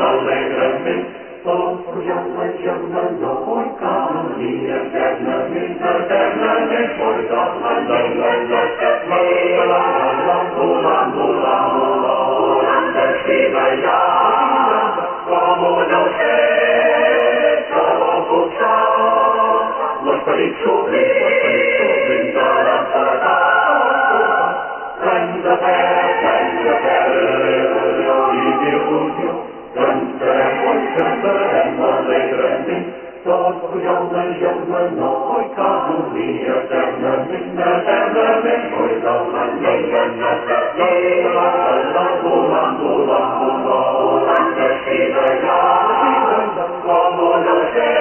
Alegrament, tot la germanor i caronia eternament, eternament, volam, volam, desfila como no sé, como pujar, l'esperit sublim de la ciutat, plens de il·lusió i d'il·lusió. Cantarem alegrement, tot la germanor i caronia eternament, eternament, volam, desfila como no sé,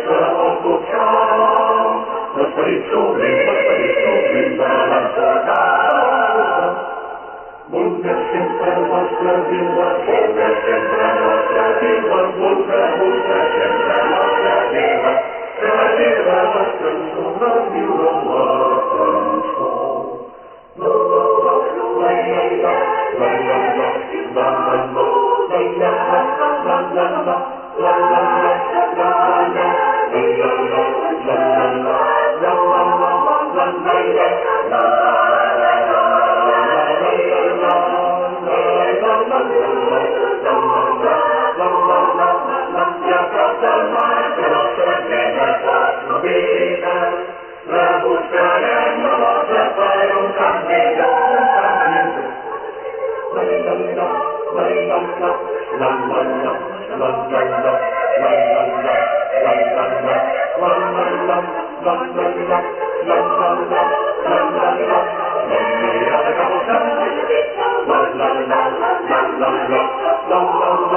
como pujar, l'esperit sublim de la ciutat. Vulga sempre vostra vila, vulga sempre nostra vila, vulga sempre nostra vila, que la cançó, la vila, la cançó. La